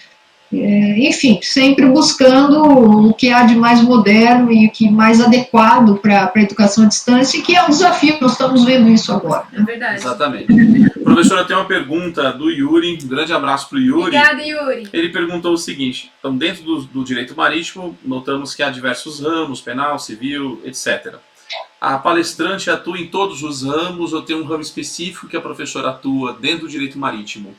Enfim, sempre buscando o que há de mais moderno e o que mais adequado para a educação à distância, que é um desafio, nós estamos vendo isso agora. É verdade. Exatamente. Professora, tem uma pergunta do Yuri, um grande abraço para o Yuri. Obrigada, Yuri. Ele perguntou o seguinte, então dentro do direito marítimo, notamos que há diversos ramos, penal, civil, etc. A palestrante atua em todos os ramos ou tem um ramo específico que a professora atua dentro do direito marítimo?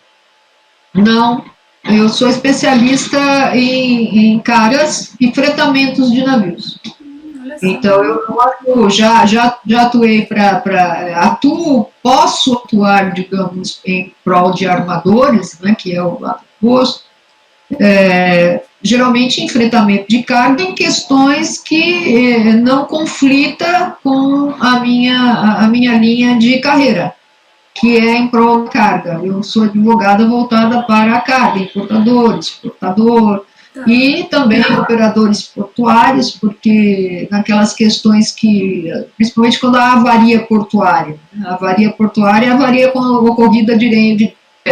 Não. Eu sou especialista em cargas e fretamentos de navios. Então, eu não atuo, já atuei posso atuar, digamos, em prol de armadores, né, que é o lado oposto, geralmente em fretamento de carga, em questões que não conflita com a minha linha de carreira, que é em prol da carga. Eu sou advogada voltada para a carga, importador, exportador, e também operadores portuários, porque naquelas questões que, principalmente quando há avaria portuária, a avaria portuária é a avaria ocorrida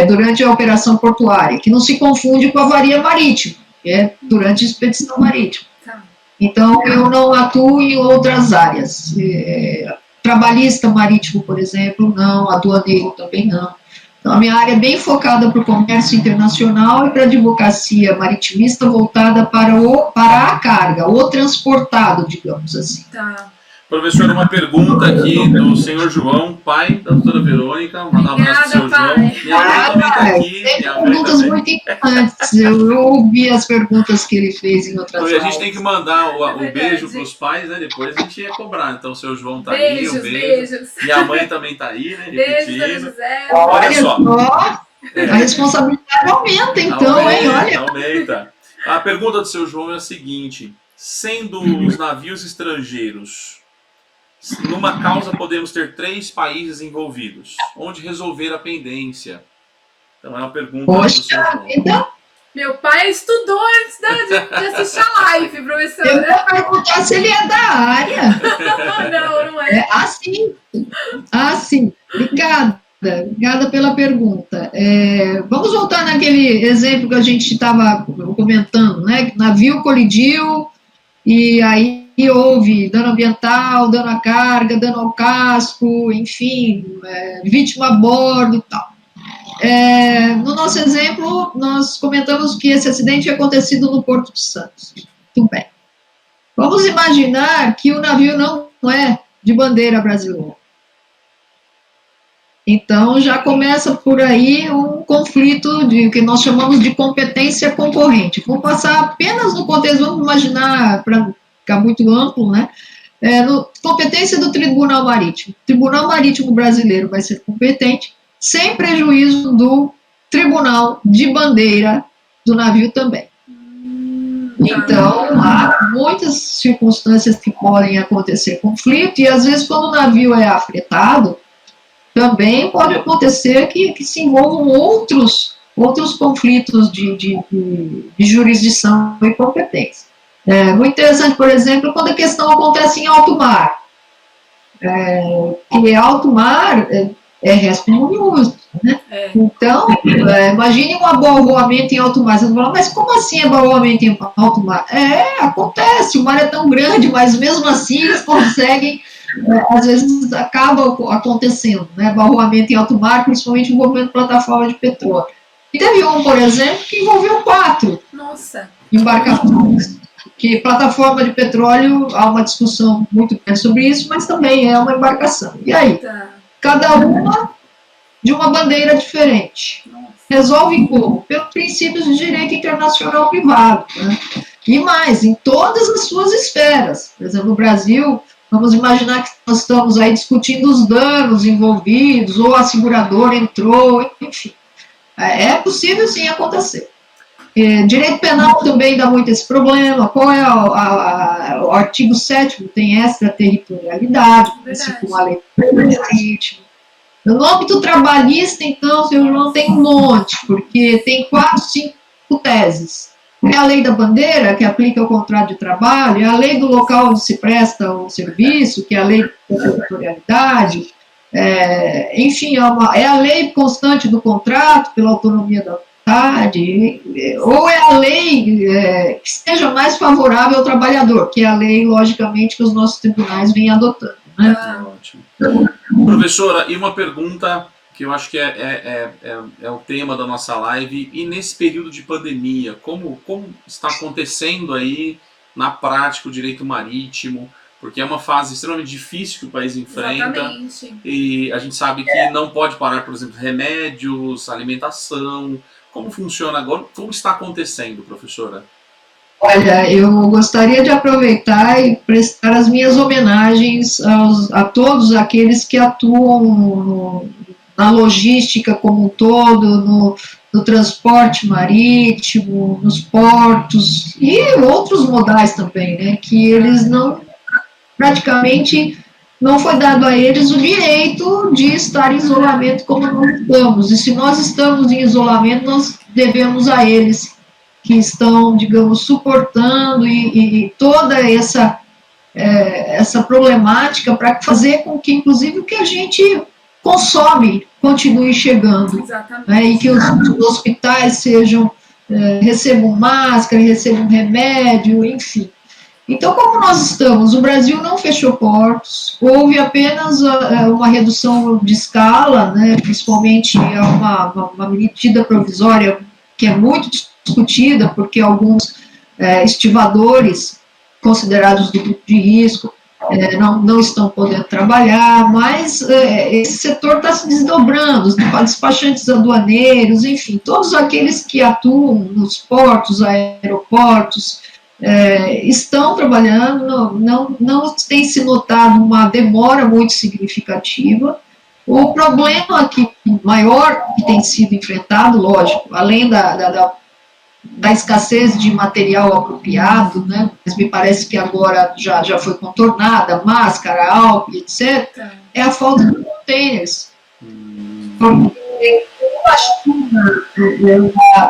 durante a operação portuária, que não se confunde com a avaria marítima, que é durante a expedição marítima. Então, eu não atuo em outras áreas. Trabalhista marítimo, por exemplo, não, aduaneiro também não. Então, a minha área é bem focada para o comércio internacional e para a advocacia maritimista voltada para a carga, o transportado, digamos assim. Tá. Professora, uma pergunta aqui do senhor João, pai da doutora Verônica. Um abraço pro senhor João. Minha mãe também está aqui. Tem perguntas muito importantes. Eu ouvi as perguntas que ele fez em outras aulas. A gente tem que mandar o beijo para os pais, né? Depois a gente ia cobrar. Então, o senhor João está aí, um beijo. Beijos. Minha mãe também está aí, né? Beijo, José. Olha só. A responsabilidade aumenta, então, hein? Olha. Aumenta. A pergunta do senhor João é a seguinte: sendo os navios estrangeiros, numa causa podemos ter 3 países envolvidos, onde resolver a pendência? Então é uma pergunta do senhor João. Meu pai estudou antes de assistir a live, professora. Eu vou perguntar se ele é da área. Não é. Sim. Obrigada pela pergunta. Vamos voltar naquele exemplo que a gente estava comentando, né? Que navio colidiu e aí houve dano ambiental, dano à carga, dano ao casco, enfim, vítima a bordo e tal. No nosso exemplo, nós comentamos que esse acidente tinha acontecido no Porto de Santos. Muito bem. Vamos imaginar que o navio não é de bandeira brasileira. Então, já começa por aí um conflito que nós chamamos de competência concorrente. Vamos passar apenas no contexto, vamos imaginar, para ficar muito amplo, né? Competência do Tribunal Marítimo. O Tribunal Marítimo brasileiro vai ser competente, sem prejuízo do Tribunal de Bandeira do navio também. Então, há muitas circunstâncias que podem acontecer conflito, e às vezes, quando o navio é afretado, também pode acontecer que se envolvam outros conflitos de jurisdição e competência. Muito interessante, por exemplo, quando a questão acontece em alto mar. Que alto mar é resto muito, né? Então, imagine um abalroamento em alto mar. Você vai falar, mas como assim abalroamento em alto mar? Acontece, o mar é tão grande, mas mesmo assim eles conseguem, às vezes acaba acontecendo, né? Abalroamento em alto mar, principalmente envolvendo plataforma de petróleo. E teve um, por exemplo, que envolveu 4 embarcações. Que plataforma de petróleo, há uma discussão muito grande sobre isso, mas também é uma embarcação. E aí? Cada uma de uma bandeira diferente. Resolve como? Pelos princípios de direito internacional privado. Né? E mais, em todas as suas esferas. Por exemplo, no Brasil, vamos imaginar que nós estamos aí discutindo os danos envolvidos, ou a seguradora entrou, enfim. É possível sim acontecer. Direito penal também dá muito esse problema. Qual é o artigo 7º? Tem extraterritorialidade, com a lei marítimo. No âmbito trabalhista, então, seu João, tem um monte, porque tem 4, 5 teses. É a lei da bandeira, que aplica o contrato de trabalho, é a lei do local onde se presta o serviço, que é a lei da territorialidade, enfim, é a lei constante do contrato, pela autonomia da vontade, ou é a lei que seja mais favorável ao trabalhador, que é a lei, logicamente, que os nossos tribunais vêm adotando. Né? Ótimo. Professora, e uma pergunta que eu acho que é o tema da nossa live, e nesse período de pandemia, como está acontecendo aí na prática o direito marítimo, porque é uma fase extremamente difícil que o país enfrenta. Exatamente. E a gente sabe que não pode parar, por exemplo, remédios, alimentação. Como funciona agora? Como está acontecendo, professora? Olha, eu gostaria de aproveitar e prestar as minhas homenagens a todos aqueles que atuam na logística como um todo, no transporte marítimo, nos portos e outros modais também, né, que eles praticamente não foi dado a eles o direito de estar em isolamento como nós estamos, e se nós estamos em isolamento, nós devemos a eles que estão, digamos, suportando e toda essa problemática para fazer com que, inclusive, o que a gente consome continue chegando. Né, e que os hospitais recebam máscara, recebam remédio, enfim. Então, como nós estamos, o Brasil não fechou portos, houve apenas uma redução de escala, né, principalmente uma medida provisória que é muito discutida, porque alguns estivadores considerados do grupo de risco não estão podendo trabalhar, mas esse setor está se desdobrando, os despachantes aduaneiros, enfim, todos aqueles que atuam nos portos, aeroportos, estão trabalhando, não tem se notado uma demora muito significativa. O problema maior que tem sido enfrentado, lógico, além da escassez de material apropriado, né, mas me parece que agora já foi contornada, máscara, álcool, etc., é a falta de containers. Porque a China,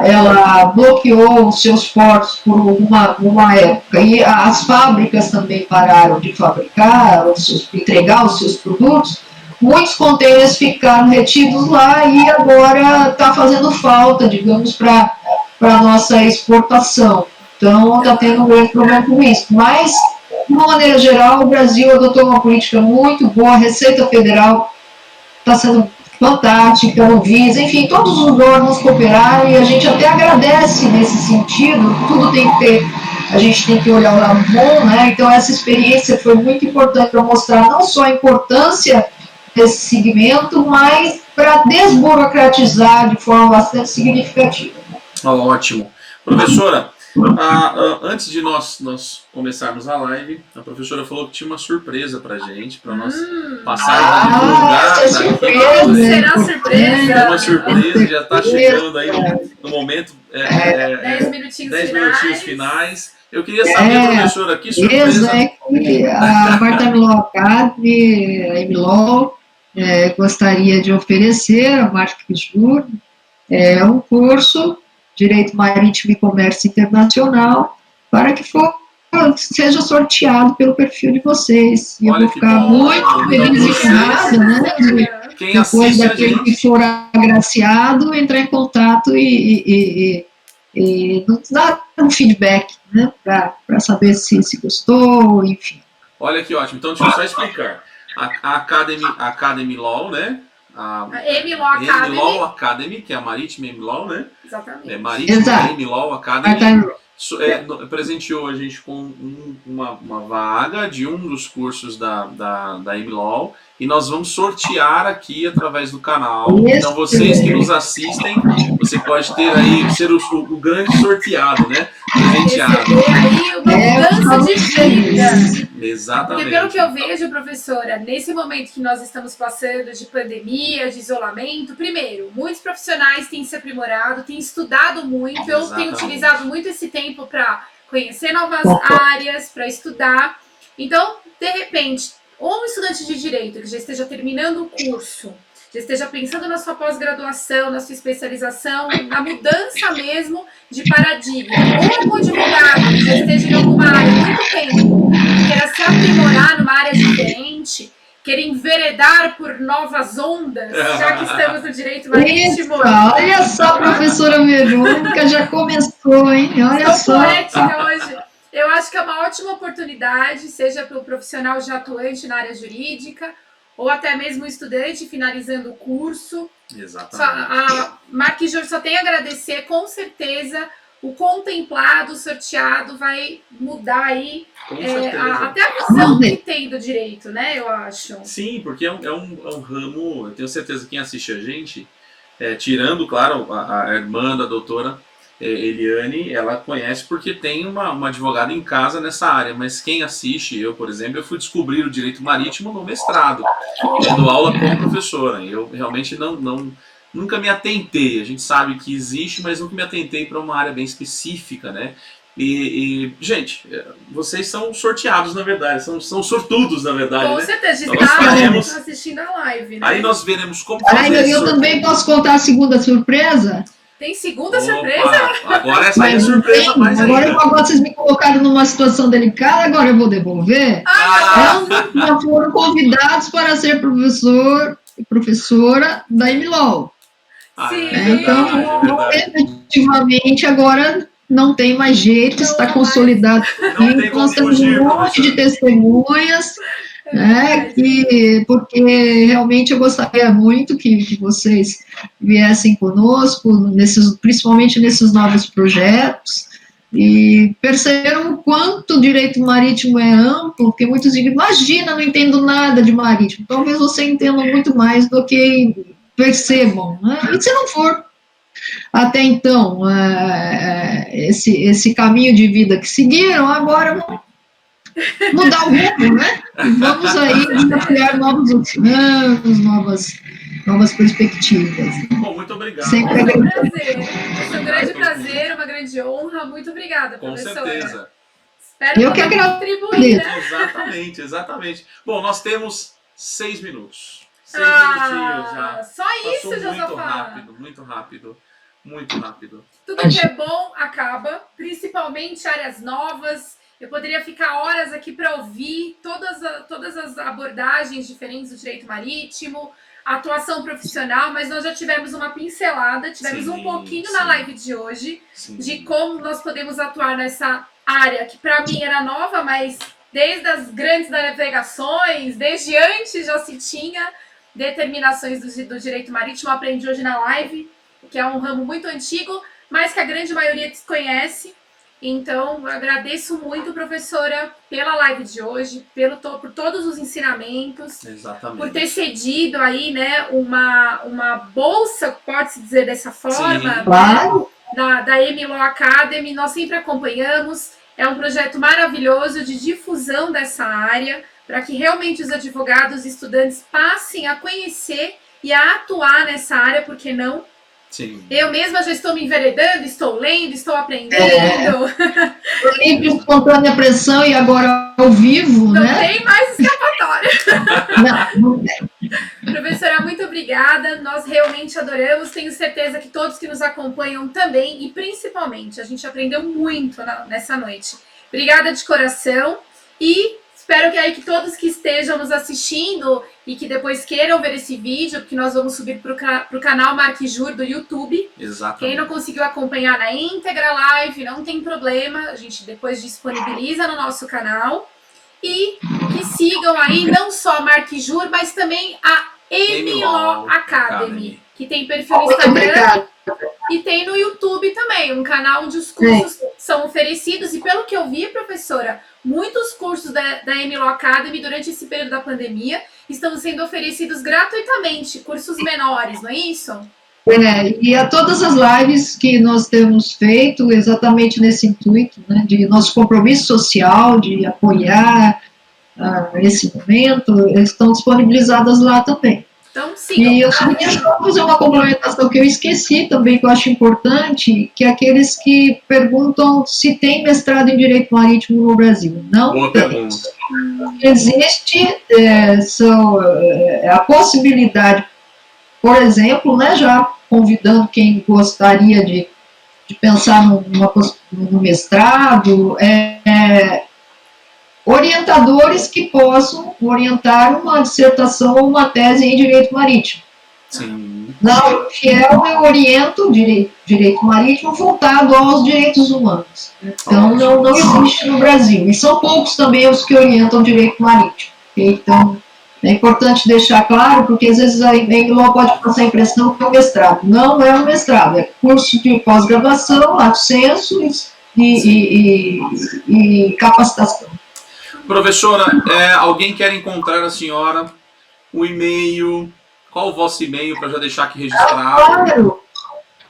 ela bloqueou os seus portos por uma época, e as fábricas também pararam de fabricar, entregar os seus produtos. Muitos contêineres ficaram retidos lá e agora está fazendo falta, digamos, para a nossa exportação. Então, está tendo um grande problema com isso. Mas, de uma maneira geral, o Brasil adotou uma política muito boa, a Receita Federal está sendo fantástica, o Visa, enfim, todos os órgãos cooperaram e a gente até agradece nesse sentido, tudo tem que ter, a gente tem que olhar o lado bom, né? Então essa experiência foi muito importante para mostrar não só a importância desse segmento, mas para desburocratizar de forma bastante significativa. Ótimo. Professora, antes de nós começarmos a live, a professora falou que tinha uma surpresa pra gente, para nós passarmos a divulgar. Será surpresa? É uma surpresa, já está chegando aí no momento. 10 minutinhos finais. Eu queria saber, professora, que surpresa. A Marta Millau Academy, a Millau, gostaria de oferecer a Marquijur um curso Direito Marítimo e Comércio Internacional, para que seja sorteado pelo perfil de vocês. E eu vou ficar muito feliz e honrada, né? Depois daquele que for agraciado, entrar em contato e nos dar um feedback, né? Para saber se gostou, enfim. Olha que ótimo. Então, deixa eu só explicar. A Academy Law, né? A M-Law Academy, que é a Marítima M-Law, né? Exatamente. Marítima M-Law Academy presenteou a gente com uma vaga de um dos cursos da M-Law e nós vamos sortear aqui através do canal. Então vocês que nos assistem, você pode ter aí, ser o grande sorteado, né? Presenteado. Aí uma mudança de vida. Exatamente. Porque pelo que eu vejo, professora, nesse momento que nós estamos passando de pandemia, de isolamento, primeiro, muitos profissionais têm se aprimorado, têm estudado muito, eu tenho utilizado muito esse tempo para conhecer novas áreas, para estudar. Então, de repente, ou um estudante de direito que já esteja terminando o curso, já esteja pensando na sua pós-graduação, na sua especialização, na mudança mesmo de paradigma, ou algum advogado que já esteja em alguma área há muito tempo, queira se aprimorar numa área diferente, queira enveredar por novas ondas, já que estamos no direito marítimo. Olha só, professora Verônica, já começou, hein? Olha só. Poética hoje. Eu acho que é uma ótima oportunidade, seja para o profissional já atuante na área jurídica, ou até mesmo o estudante finalizando o curso. Exatamente. A Marquijur só tem a agradecer, com certeza, o contemplado, o sorteado vai mudar aí até a visão que tem do direito, né, eu acho. Sim, porque é um ramo, eu tenho certeza que quem assiste a gente, tirando, claro, a irmã da doutora Eliane, ela conhece porque tem uma advogada em casa nessa área, mas quem assiste, eu, por exemplo, eu fui descobrir o direito marítimo no mestrado, dando aula com professora. Eu realmente nunca me atentei, a gente sabe que existe, mas nunca me atentei para uma área bem específica, né? E, gente, vocês são sorteados, na verdade, são sortudos, na verdade. Com né? certeza, estamos assistindo a live, né? Aí nós veremos como fazer eu também posso contar a segunda surpresa? Tem segunda surpresa? Agora essa aí é surpresa mais agora ainda. Agora vocês me colocaram numa situação delicada, agora eu vou devolver. Já foram convidados para ser professor e professora da M-Law. Então, efetivamente, agora não tem mais jeito, está consolidado. Nós temos um monte de testemunhas, porque realmente eu gostaria muito que vocês viessem conosco, principalmente nesses novos projetos, e perceberam o quanto o direito marítimo é amplo, porque muitos dizem, imagina, não entendo nada de marítimo. Talvez você entenda muito mais do que percebam, né? E se não for até então esse caminho de vida que seguiram, agora vamos mudar o rumo, né? Vamos aí desafiar novos oceanos, novas perspectivas. Bom, muito obrigado. Sempre é um prazer. É um grande prazer, uma grande honra. Muito obrigada, professora. Com certeza. Espero eu que contribuir, né? Exatamente. Bom, nós temos 6 minutos. 6 minutinhos já. Só isso, Josafá. Muito rápido. Tudo que é bom acaba, principalmente áreas novas. Eu poderia ficar horas aqui para ouvir todas as abordagens diferentes do direito marítimo, atuação profissional, mas nós já tivemos uma pincelada, tivemos um pouquinho na live de hoje, de como nós podemos atuar nessa área, que para mim era nova, mas desde as grandes navegações, desde antes já se tinha determinações do direito marítimo, aprendi hoje na live, que é um ramo muito antigo, mas que a grande maioria desconhece. Então, eu agradeço muito, professora, pela live de hoje, por todos os ensinamentos, por ter cedido aí, né, uma bolsa, pode-se dizer dessa forma, claro, da MLaw Academy. Nós sempre acompanhamos, é um projeto maravilhoso de difusão dessa área, para que realmente os advogados e estudantes passem a conhecer e a atuar nessa área, porque não? Sim. Eu mesma já estou me enveredando, estou lendo, estou aprendendo. Livre, espontânea pressão e agora ao vivo, não né? Não tem mais escapatória. Não tem. Professora, muito obrigada. Nós realmente adoramos. Tenho certeza que todos que nos acompanham também, e principalmente, a gente aprendeu muito nessa noite. Obrigada de coração e espero que todos que estejam nos assistindo e que depois queiram ver esse vídeo, porque nós vamos subir para o canal Marquijur do YouTube. Exatamente. Quem não conseguiu acompanhar na íntegra live, não tem problema, a gente depois disponibiliza no nosso canal. E que sigam aí não só a Marquijur, mas também a MLaw Academy, que tem perfil no Instagram e tem no YouTube também, um canal onde os cursos são oferecidos. E pelo que eu vi, professora, muitos cursos da MLaw Academy durante esse período da pandemia estão sendo oferecidos gratuitamente, cursos menores, não é isso? E a todas as lives que nós temos feito, exatamente nesse intuito, né, de nosso compromisso social, de apoiar esse momento, estão disponibilizadas lá também. Então, sim. E eu só queria fazer uma complementação que eu esqueci também, que eu acho importante, que é aqueles que perguntam se tem mestrado em Direito Marítimo no Brasil. Não Boa tem. pergunta. Existe a possibilidade, por exemplo, né, já convidando quem gostaria de pensar no mestrado, orientadores que possam orientar uma dissertação ou uma tese em Direito Marítimo. Sim. Na UFIEL, eu oriento direito marítimo voltado aos direitos humanos. Então, não existe no Brasil. E são poucos também os que orientam direito marítimo. Então, é importante deixar claro, porque às vezes a MLaw pode passar a impressão que é um mestrado. Não é um mestrado, é curso de pós-graduação, lato sensu e capacitação. Professora, alguém quer encontrar a senhora, o e-mail, qual o vosso e-mail para já deixar aqui registrado? Claro,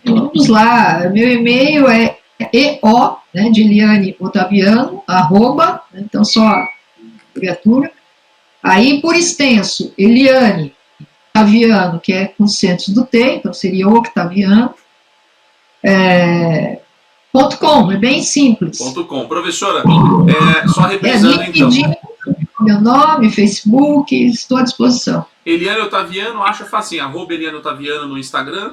vamos lá, meu e-mail é EO, né, de Eliane Otaviano, @ então só a abreviatura, aí por extenso, Eliane Otaviano, que é com centros do T, então seria Octaviano, .com, é bem simples. .com. Professora, só reprisando então. Meu nome, Facebook, estou à disposição. Eliane Otaviano, acha facinho, @ Eliane Otaviano no Instagram?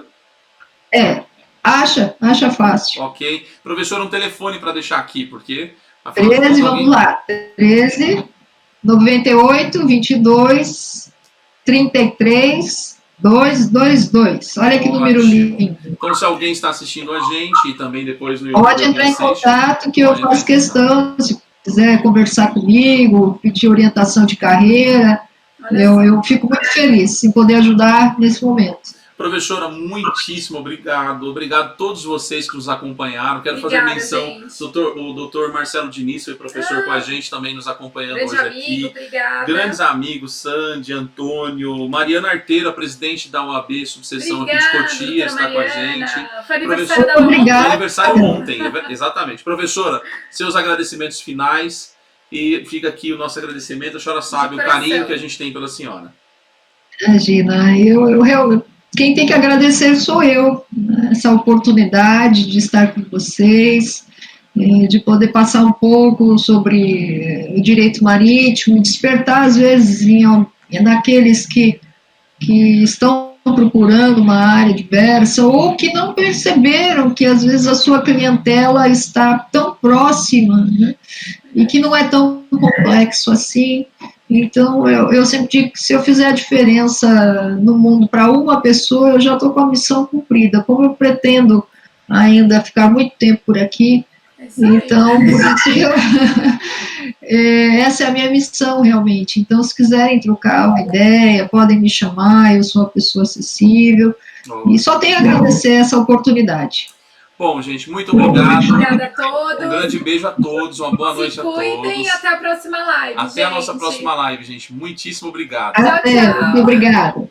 Acha fácil. Ok. Professora, um telefone para deixar aqui, porque... 13, vamos lá, 13, 98, 22, 33... 222. Olha que número lindo. Então, se alguém está assistindo a gente e também depois no YouTube... Pode entrar em contato que eu faço questão, se quiser conversar comigo, pedir orientação de carreira, eu fico muito feliz em poder ajudar nesse momento. Professora, muitíssimo obrigado. Obrigado a todos vocês que nos acompanharam. Quero fazer menção, o doutor Marcelo Diniz foi professor com a gente, também nos acompanhando hoje aqui. Obrigada. Grandes amigos, Sandy, Antônio, Mariana Arteiro, a presidente da OAB, subseção aqui de Cotia, está com a gente. Foi aniversário da ontem. Foi aniversário ontem, exatamente. Professora, seus agradecimentos finais, e fica aqui o nosso agradecimento. A senhora sabe o carinho que a gente tem pela senhora. Imagina, eu realmente... Quem tem que agradecer sou eu, né, essa oportunidade de estar com vocês, de poder passar um pouco sobre o direito marítimo, despertar às vezes naqueles que estão procurando uma área diversa ou que não perceberam que às vezes a sua clientela está tão próxima, né, e que não é tão complexo assim. Então, eu sempre digo que se eu fizer a diferença no mundo para uma pessoa, eu já estou com a missão cumprida. Como eu pretendo ainda ficar muito tempo por aqui, então, por isso essa é a minha missão, realmente. Então, se quiserem trocar uma ideia, podem me chamar, eu sou uma pessoa acessível, e só tenho a agradecer essa oportunidade. Bom, gente, muito obrigado. Obrigada a todos. Um grande beijo a todos, uma boa noite a todos. Se cuidem e até a próxima live, Até a nossa próxima live, gente. Muitíssimo obrigado. Até, Tchau, tchau. Obrigada.